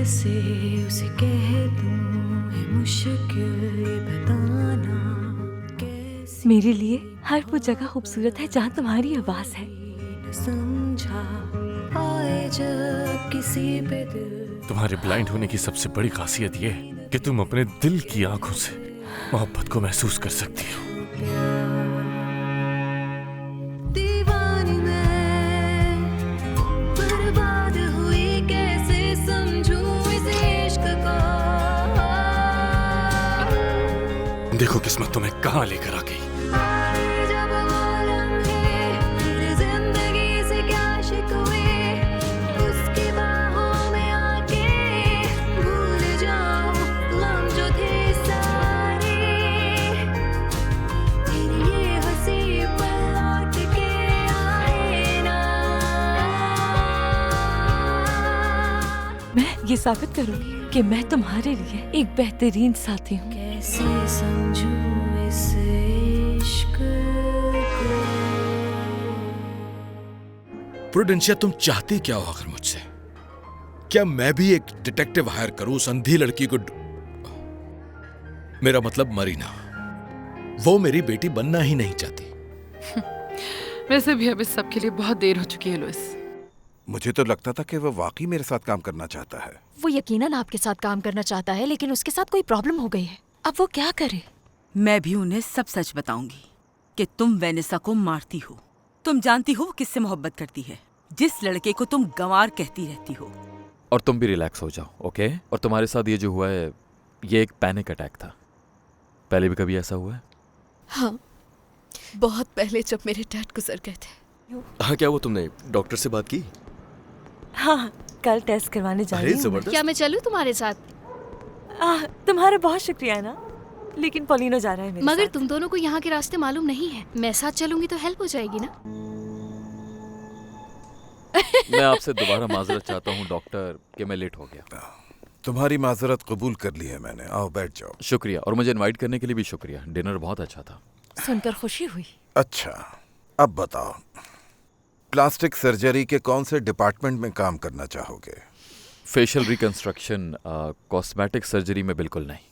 कैसे उसे कह दूं, है मुश्किल ये बताना कैसे। मेरे लिए हर वो जगह खूबसूरत है जहाँ तुम्हारी आवाज है। न समझा आए जब किसी पे दिल। तुम्हारे ब्लाइंड होने की सबसे बड़ी खासियत ये है कि तुम अपने दिल की आंखों से मोहब्बत को महसूस कर सकती हो। दीवानी मैं बर्बाद हुई, कैसे समझूं इस इश्क को। देखो किस्मत तुम्हें कहाँ लेकर आ गई। जब वो लम्हे मेरी जिंदगी से क्या शिकवे, उसकी बाहों में आके भूल जाऊं गम जो थे सारे। फिर ये हंसी पल लौट के आए ना। मैं ये साबित करूंगी कि मैं तुम्हारे लिए एक बेहतरीन साथी हूँ। कैसे समझूं इस इश्क को। प्रुडेंशिया, तुम चाहती क्या हो आखिर मुझसे? क्या मैं भी एक डिटेक्टिव हायर करूं उस अंधी लड़की को? मेरा मतलब मरीना, वो मेरी बेटी बनना ही नहीं चाहती। वैसे भी अब इस सब के लिए बहुत देर हो चुकी है लुइस। मुझे तो लगता था कि वो वाकई मेरे साथ काम करना चाहता है। वो यकीनन आपके साथ काम करना चाहता है, लेकिन उसके साथ कोई प्रॉब्लम हो गई है। अब वो क्या करे? मैं भी उन्हें सब सच बताऊंगी कि तुम वेनेसा को मारती हो। तुम जानती हो वो किससे मोहब्बत करती है, जिस लड़के को तुम गंवार कहती रहती हो। और तुम भी रिलैक्स हो जाओ, ओके? और तुम्हारे साथ ये जो हुआ है, ये एक पैनिक अटैक था। पहले भी कभी ऐसा हुआ है? हाँ, बहुत पहले जब मेरे डैड गुजर गए थे। हाँ, क्या वो तुमने डॉक्टर से बात की? हाँ, कल टेस्ट करवाने जा रही हूँ। क्या मैं चलूं तुम्हारे साथ? तुम्हारा बहुत शुक्रिया ना, लेकिन पोलिनो जा रहा है मेरे मगर साथ। तुम दोनों को यहाँ के रास्ते मालूम नहीं है। मैं साथ चलूंगी तो हेल्प हो जाएगी ना। मैं आपसे दोबारा माजरत चाहता हूँ डॉक्टर कि मैं लेट हो गया। तुम्हारी माजरत कबूल कर ली है मैंने। आओ बैठ जाओ। शुक्रिया, और मुझे इनवाइट करने के लिए भी शुक्रिया। डिनर बहुत अच्छा था। सुनकर खुशी हुई। अच्छा, अब बताओ, प्लास्टिक सर्जरी के कौन से डिपार्टमेंट में काम करना चाहोगे? फेशियल रिकंस्ट्रक्शन, कॉस्मेटिक सर्जरी में बिल्कुल नहीं।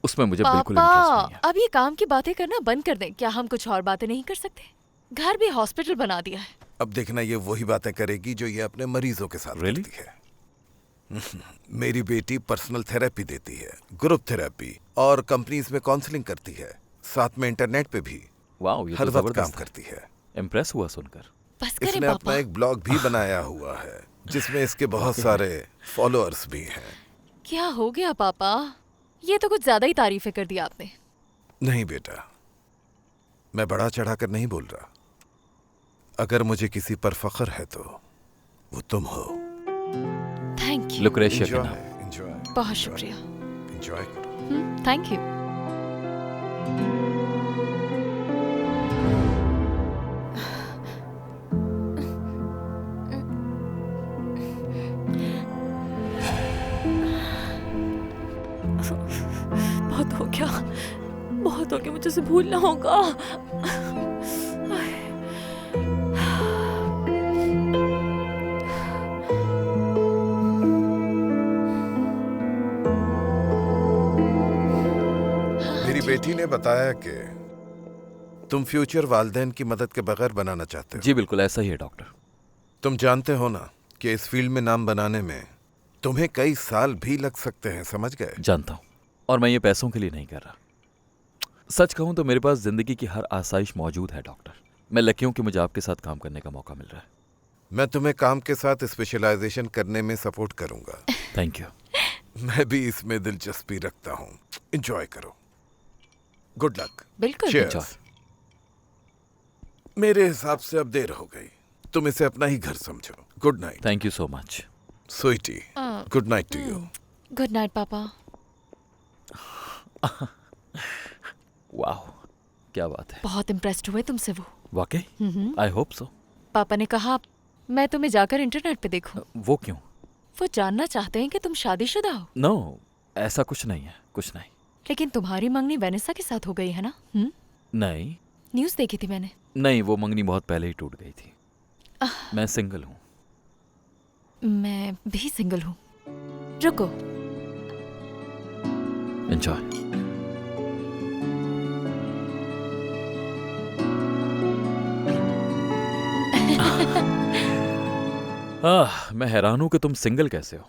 उसमें मुझे बिल्कुल इंटरेस्ट नहीं है। अब ये काम की बातें करना बंद कर दें। क्या हम कुछ और बातें नहीं कर सकते? घर भी हॉस्पिटल बना दिया है। अब देखना, ये वही बातें करेगी जो ये अपने मरीजों के साथ Really? करती है। मेरी बेटी पर्सनल थेरेपी देती है, ग्रुप थेरेपी, और कंपनीज में काउंसलिंग करती है, साथ में इंटरनेट पे भी वाओ, ये हर तो वक्त काम जबरदस्त है। करती है। इम्प्रेस हुआ सुनकर। बस करें इसने अपना पापा। एक ब्लॉग भी बनाया हुआ है जिसमें इसके बहुत सारे फॉलोअर्स भी हैं। क्या हो गया पापा? ये तो कुछ ज्यादा ही तारीफें कर दी आपने। नहीं बेटा, मैं बढ़ा चढ़ाकर नहीं बोल रहा। अगर मुझे किसी पर फख्र है तो वो तुम हो। Thank you. लुक्रेशिया के एंजॉय नाम। एंजॉय बहुत शुक्रिया। एंजॉय करो। Thank you. बहुत हो गया, बहुत हो गया। मुझे उसे भूलना होगा। मेरी बेटी ने बताया कि तुम फ्यूचर वालदेन की मदद के बगैर बनाना चाहते हो। जी बिल्कुल ऐसा ही है डॉक्टर। तुम जानते हो ना कि इस फील्ड में नाम बनाने में तुम्हें कई साल भी लग सकते हैं, समझ गए? जानता हूँ, और मैं ये पैसों के लिए नहीं कर रहा। सच कहूँ तो मेरे पास जिंदगी की हर आसाइश मौजूद है डॉक्टर। मैं लकी हूँ कि मुझे आपके साथ काम करने का मौका मिल रहा है। मैं तुम्हें काम के साथ स्पेशलाइजेशन करने में सपोर्ट करूंगा। Thank you. मैं भी इसमें दिलचस्पी रखता हूँ। एंजॉय करो। Good luck. बिल्कुल। Enjoy. मेरे हिसाब से अब देर हो गई, तुम इसे अपना ही घर समझो। Good night. Thank you so much. Sweetie, good night to you. Good night पापा। वाह, क्या बात है। बहुत इम्प्रेस्ड हुए तुमसे वो। वाकई? I hope so. पापा ने कहा मैं तुम्हें जाकर इंटरनेट पे देखूं। वो क्यों? वो जानना चाहते हैं कि तुम शादीशुदा हो। नो, ऐसा कुछ नहीं है, कुछ नहीं। लेकिन तुम्हारी मंगनी वेनेसा के साथ हो गई है ना? नहीं न्यूज़ देखी थी मैंने। नहीं, वो मंगनी बहुत पहले ही टूट गई थी। मैं सिंगल हूँ। मैं भी सिंगल हूँ। रुको। एंजॉय। मैं हैरान हूं कि तुम सिंगल कैसे हो।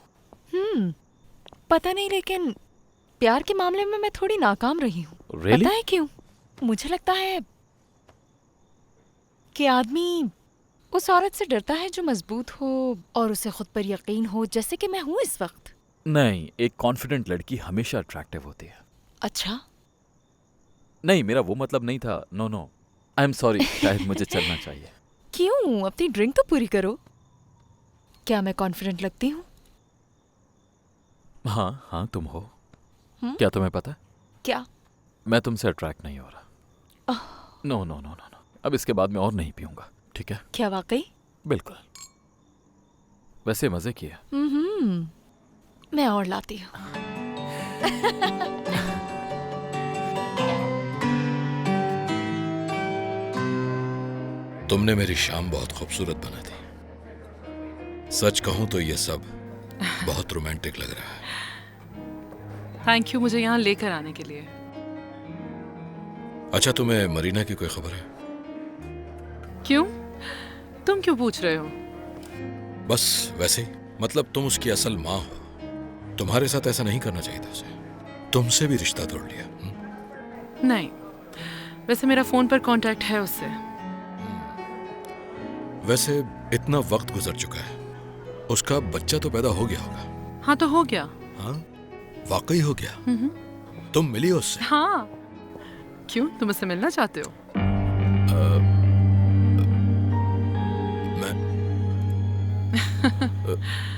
पता नहीं, लेकिन प्यार के मामले में मैं थोड़ी नाकाम रही हूँ। Really? पता है क्यों? मुझे लगता है कि आदमी उस औरत से डरता है जो मजबूत हो और उसे खुद पर यकीन हो, जैसे कि मैं हूँ इस वक्त। नहीं, एक कॉन्फिडेंट लड़की हमेशा अट्रैक्टिव होती है। अच्छा, नहीं, मेरा वो मतलब नहीं था। No no, I am sorry, शायद मुझे चलना चाहिए। क्यों? अपनी ड्रिंक तो पूरी करो। क्या मैं कॉन्फिडेंट लगती हूँ? हाँ हाँ, तुम हो। क्या तुम्हें पता है? क्या? मैं तुमसे अट्रैक्ट नहीं हो रहा। No no no no no, अब इसके बाद मैं और नहीं पीऊंगा, ठीक है? क्या वाकई? बिल्कुल। वैसे मजे किए। मैं और लाती हूँ। तुमने मेरी शाम बहुत खूबसूरत बना दी। सच कहूं तो ये सब बहुत रोमांटिक लग रहा है। थैंक यू मुझे यहाँ लेकर आने के लिए। अच्छा, तुम्हें मरीना की कोई खबर है? क्यों? तुम क्यों पूछ रहे हो? बस वैसे ही, मतलब तुम उसकी असल माँ हो। तुम्हारे साथ ऐसा नहीं करना चाहिए था उसे। तुमसे भी रिश्ता तोड़ लिया। नहीं, वैसे मेरा फोन पर कांटेक्ट है उससे। वैसे इतना वक्त गुजर चुका है, उसका बच्चा तो पैदा हो गया होगा। हाँ, तो हो गया। हाँ, वाकई हो गया। तुम मिली हो उससे? हाँ। क्यों, तुम उससे मिलना चाहते हो?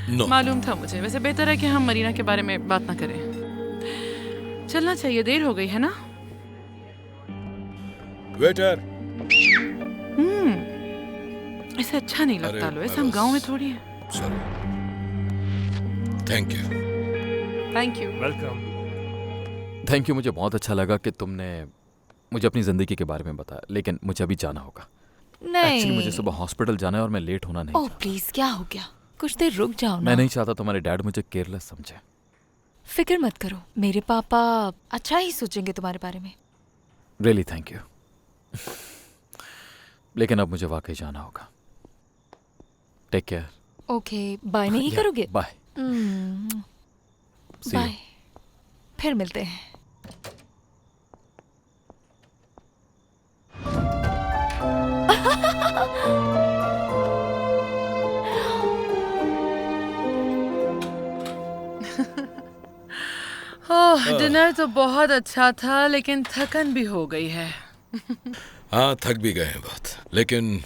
नो। मालूम था मुझे। वैसे बेहतर है कि हम मरीना के बारे में बात ना करें। चलना चाहिए, देर हो गई है ना। वेटर। ऐसे अच्छा नहीं लगता लुइस, हम गांव में थोड़ी हैं। Sorry. Thank you. Thank you. Welcome. Thank you, मुझे बहुत अच्छा लगा कि तुमने मुझे अपनी जिंदगी के बारे में बताया, लेकिन मुझे अभी जाना होगा। नहीं। एक्चुअली मुझे सुबह हॉस्पिटल जाना है और मैं लेट होना नहीं ओह चाहता। प्लीज, क्या हो गया? कुछ देर रुक जाओ ना। मैं नहीं चाहता तुम्हारे डैड मुझे केयरलेस समझे। फिक्र मत करो, मेरे पापा अच्छा ही सोचेंगे तुम्हारे बारे में। Really thank you. लेकिन अब मुझे वाकई जाना होगा। Take care. ओके, बाय नहीं करोगे? बाय। See you. बाय, फिर मिलते हैं। ओह, डिनर तो बहुत अच्छा था, लेकिन थकन भी हो गई है। हाँ, थक भी गए हैं बहुत, लेकिन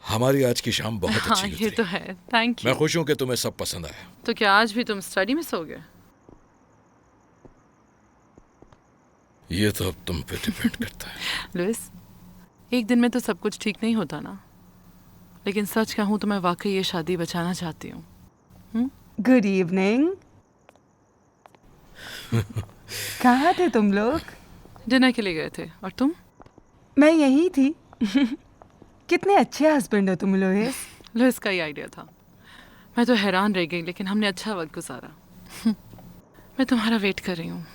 हमारी आज की शाम बहुत हाँ, अच्छी ये गुजरी। तो है। Thank you. मैं खुश हूँ कि तुम्हें सब पसंद आया। तो क्या आज भी तुम स्टडी में सोगे? ये तो अब तुम पे डिपेंड करता है। लुइस, एक दिन में तो सब कुछ ठीक नहीं होता ना, लेकिन सच कहूँ तो मैं वाकई ये शादी बचाना चाहती हूँ। Good evening. कहाँ थे तुम लोग? डिनर के लिए गए थे। और तुम? मैं यही थी। कितने अच्छे हस्बैंड हो तुम लुइस। लुइस का ही आइडिया था। मैं तो हैरान रह गई, लेकिन हमने अच्छा वक्त गुजारा। मैं तुम्हारा वेट कर रही हूँ।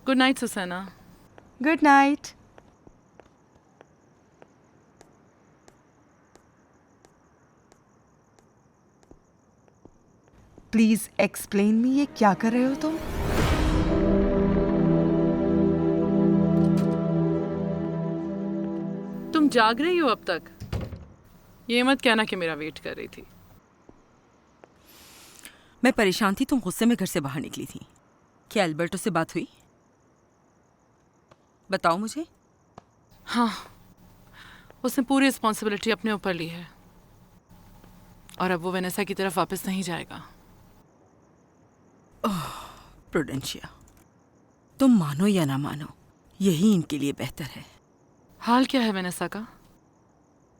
Good night Susanna. Good night. Please explain me, ये क्या कर रहे हो तुम? तुम जाग रही हो अब तक? ये मत कहना कि मेरा वेट कर रही थी। मैं परेशान थी, तुम गुस्से में घर से बाहर निकली थी। क्या एल्बर्टो से बात हुई? बताओ मुझे। हाँ, उसने पूरी रिस्पॉन्सिबिलिटी अपने ऊपर ली है और अब वो वेनेसा की तरफ वापस नहीं जाएगा। प्रूडेंशिया, तुम मानो या ना मानो, यही इनके लिए बेहतर है। हाल क्या है वेनेसा का?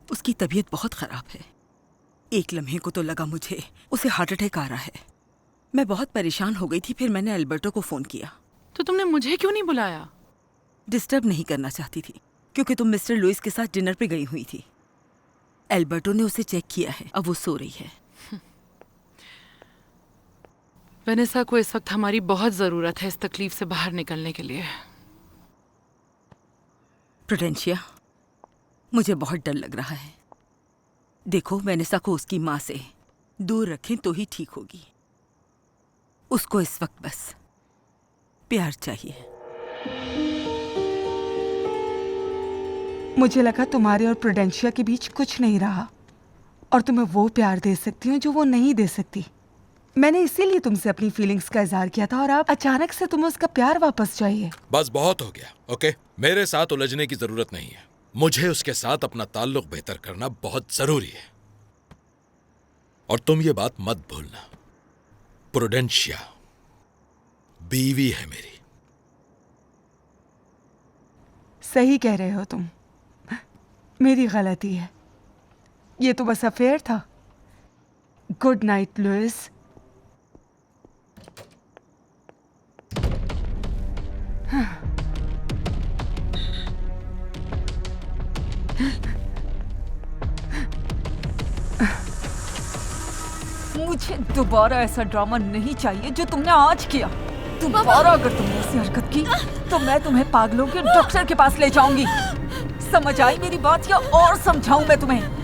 उसकी तबीयत बहुत खराब है। एक लम्हे को तो लगा मुझे उसे हार्ट अटैक आ रहा है। मैं बहुत परेशान हो गई थी, फिर मैंने एल्बर्टो को फोन किया। तो तुमने मुझे क्यों नहीं बुलाया? डिस्टर्ब नहीं करना चाहती थी, क्योंकि तुम मिस्टर लुइस के साथ डिनर पे गई हुई थी। एल्बर्टो ने उसे चेक किया है, अब वो सो रही है। वेनेसा को इस वक्त हमारी बहुत जरूरत है इस तकलीफ से बाहर निकलने के लिए। प्रुडेंशिया, मुझे बहुत डर लग रहा है। देखो, वेनेसा को उसकी माँ से दूर रखें तो ही ठीक होगी। उसको इस वक्त बस प्यार चाहिए। मुझे लगा तुम्हारे और प्रुडेंशिया के बीच कुछ नहीं रहा और तुम्हें वो प्यार दे सकती हूँ जो वो नहीं दे सकती। मैंने इसीलिए तुमसे अपनी फीलिंग्स का इजहार किया था और आप अचानक से तुम्हें उसका प्यार वापस चाहिए। बस बहुत हो गया, ओके? मेरे साथ उलझने की जरूरत नहीं है। मुझे उसके साथ अपना ताल्लुक बेहतर करना बहुत जरूरी है। और तुम ये बात मत भूलना, प्रुडेंशिया बीवी है मेरी। सही कह रहे हो तुम, मेरी गलती है। ये तो बस अफेयर था। Good night Louis. मुझे दोबारा ऐसा ड्रामा नहीं चाहिए जो तुमने आज किया। दोबारा अगर तुमने ऐसी हरकत की तो मैं तुम्हें पागलों के डॉक्टर के पास ले जाऊंगी। समझ आई मेरी बात या और समझाऊं मैं तुम्हें?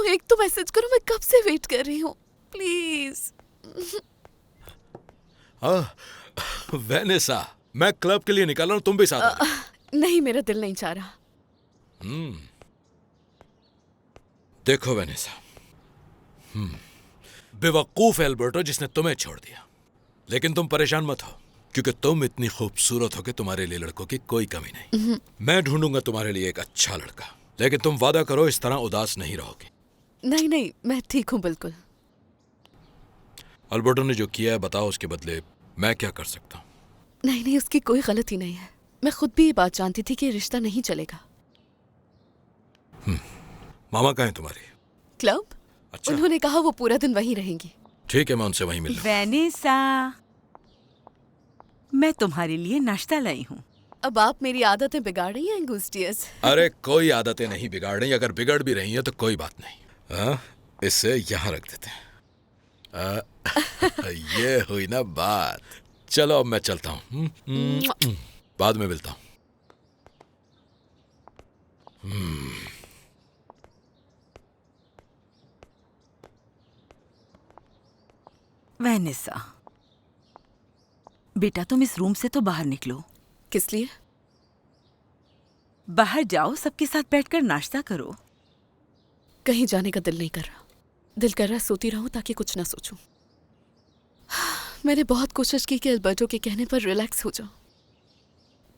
एक तो मैसेज करो, मैं कब से वेट कर रही हूँ, प्लीज। वेनेसा, मैं क्लब के लिए निकल रहा हूँ, तुम भी साथ आओ। नहीं, मेरा दिल नहीं चाह रहा। देखो वेनेसा, बेवकूफ एल्बर्टो जिसने तुम्हें छोड़ दिया, लेकिन तुम परेशान मत हो क्योंकि तुम इतनी खूबसूरत हो कि तुम्हारे लिए लड़कों की कोई कमी नहीं। मैं ढूंढूंगा तुम्हारे लिए एक अच्छा लड़का, लेकिन तुम वादा करो इस तरह उदास नहीं रहोगे। नहीं नहीं, मैं ठीक हूँ बिल्कुल। अल्बर्टो ने जो किया है बताओ, उसके बदले मैं क्या कर सकता हूँ? नहीं नहीं, उसकी कोई गलती नहीं है। मैं खुद भी ये बात जानती थी कि रिश्ता नहीं चलेगा। मामा कहाँ हैं तुम्हारी? क्लब? अच्छा। उन्होंने कहा वो पूरा दिन वहीं रहेंगी। ठीक है, मैं उनसे वहीं मिल लूं। वेनेसा, मैं तुम्हारे लिए नाश्ता लाई हूँ। अब आप मेरी आदतें बिगाड़ रही हैं एंगूस्टियस। अरे कोई आदतें नहीं बिगाड़ रही, अगर बिगड़ भी रही हैं तो कोई बात नहीं। इससे यहाँ रख देते हैं। ये हुई ना बात। चलो अब मैं चलता हूँ, बाद में मिलता हूँ। वेनेसा, बेटा तुम इस रूम से तो बाहर निकलो। किस लिए? बाहर जाओ, सबके साथ बैठकर नाश्ता करो। कहीं जाने का दिल नहीं कर रहा। दिल कर रहा सोती रहूं ताकि कुछ ना सोचूं। मैंने बहुत कोशिश की कि अल्बर्टो के कहने पर रिलैक्स हो जाऊं।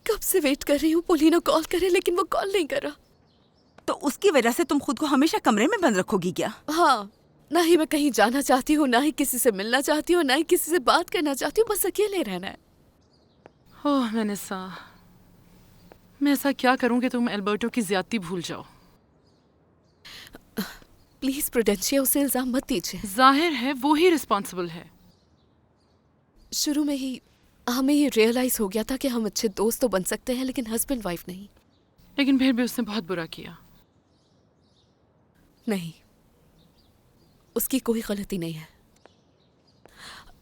कब से वेट कर रही हूँ पोलिनो कॉल करे, लेकिन वो कॉल नहीं कर रहा। तो उसकी वजह से तुम खुद को हमेशा कमरे में बंद रखोगी क्या? हाँ, ना ही मैं कहीं जाना चाहती हूँ, ना ही किसी से मिलना चाहती हूँ, ना ही किसी से बात करना चाहती हूँ। बस अकेले रहना है। ओह वेनेसा, मैं ऐसा क्या करूं कि तुम एल्बर्टो की ज्यादती भूल जाओ? प्लीज प्रुडेंशिया, उसे इल्जाम मत दीजिए। जाहिर है वो ही रिस्पॉन्सिबल है। शुरू में ही हमें ये रियलाइज हो गया था कि हम अच्छे दोस्त तो बन सकते हैं लेकिन हस्बैंड वाइफ नहीं। लेकिन फिर भी उसने बहुत बुरा किया। नहीं, उसकी कोई गलती नहीं है।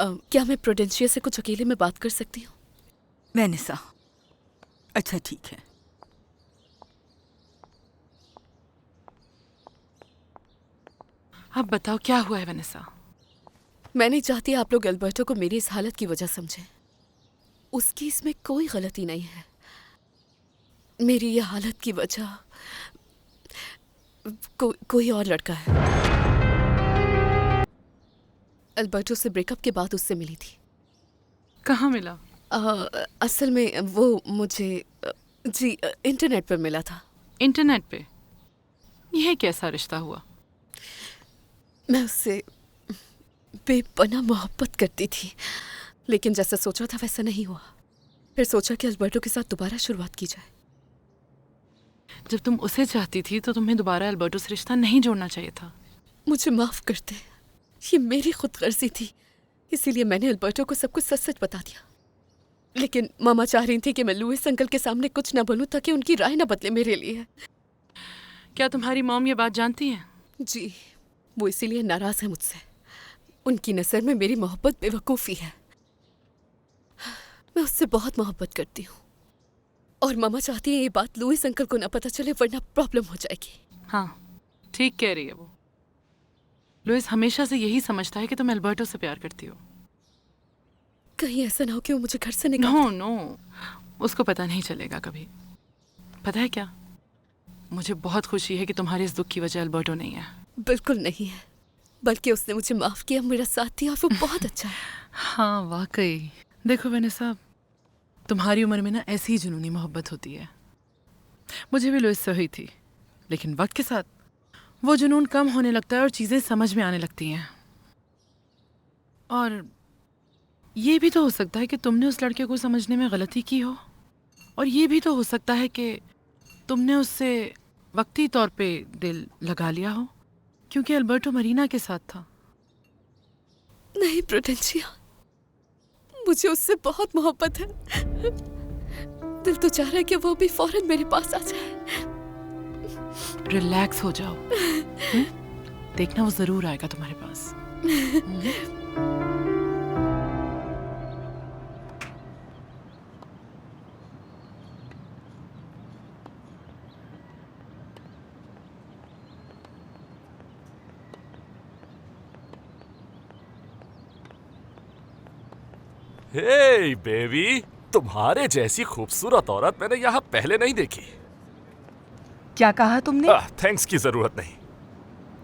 क्या मैं प्रूडेंशिया से कुछ अकेले में बात कर सकती हूँ? वेनेसा, अच्छा ठीक है। अब बताओ क्या हुआ है वेनेसा? मैं नहीं चाहती आप लोग अल्बर्टो को मेरी इस हालत की वजह समझें। उसकी इसमें कोई गलती नहीं है। मेरी ये हालत की वजह कोई और लड़का है। अल्बर्टो से ब्रेकअप के बाद उससे मिली थी। कहाँ मिला? असल में वो मुझे जी इंटरनेट पर मिला था। इंटरनेट पे? यह कैसा रिश्ता हुआ? मैं उससे बेपनाह मोहब्बत करती थी, लेकिन जैसा सोचा था वैसा नहीं हुआ। फिर सोचा कि अल्बर्टो के साथ दोबारा शुरुआत की जाए। जब तुम उसे चाहती थी तो तुम्हें दोबारा अल्बर्टो से रिश्ता नहीं जोड़ना चाहिए था। मुझे माफ कर दे, ये मेरी खुदगर्जी थी। इसीलिए मैंने अल्बर्टो को सब कुछ सच सच बता दिया। लेकिन मामा चाह रही थी कि मैं लुइस अंकल के सामने कुछ ना बोलूं ताकि उनकी राय ना बदले मेरे लिए। क्या तुम्हारी मॉम ये बात जानती है? जी, वो इसीलिए नाराज है मुझसे। उनकी नज़र में मेरी मोहब्बत बेवकूफ़ी है। मैं उससे बहुत मोहब्बत करती हूँ और मामा चाहती है ये बात लुइस अंकल को ना पता चले, वरना प्रॉब्लम हो जाएगी। हाँ, ठीक कह रही है वो। लुइस हमेशा से यही समझता है कि तुम अल्बर्टो से प्यार करती हो। कहीं ऐसा ना हो कि वो मुझे घर से निकाल दे। नो, उसको पता नहीं चलेगा कभी। पता है क्या, मुझे बहुत खुशी है कि तुम्हारे इस दुख की वजह अल्बर्टो नहीं है। बिल्कुल नहीं है, बल्कि उसने मुझे माफ किया, मेरा साथ दिया और वो बहुत अच्छा है। हाँ वाकई। देखो वेनेसा, तुम्हारी उम्र में ना ऐसी ही जुनूनी मोहब्बत होती है। मुझे भी लुइस से हुई थी, लेकिन वक्त के साथ वो जुनून कम होने लगता है और चीज़ें समझ में आने लगती हैं। और ये भी तो हो सकता है कि तुमने उस लड़के को समझने में गलती की हो, और ये भी तो हो सकता है कि तुमने उससे वक्ती तौर पे दिल लगा लिया हो, क्योंकि अल्बर्टो मरीना के साथ था। नहीं प्रूडेंशिया, मुझे उससे बहुत मोहब्बत है। दिल तो चाह रहा है कि वो भी फौरन मेरे पास आ जाए। रिलैक्स हो जाओ। देखना वो जरूर आएगा तुम्हारे पास। हे बेबी, तुम्हारे जैसी खूबसूरत औरत मैंने यहाँ पहले नहीं देखी। क्या कहा तुमने? थैंक्स की जरूरत नहीं।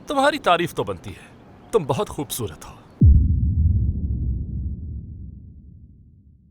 तुम्हारी तारीफ तो बनती है, तुम बहुत खूबसूरत हो।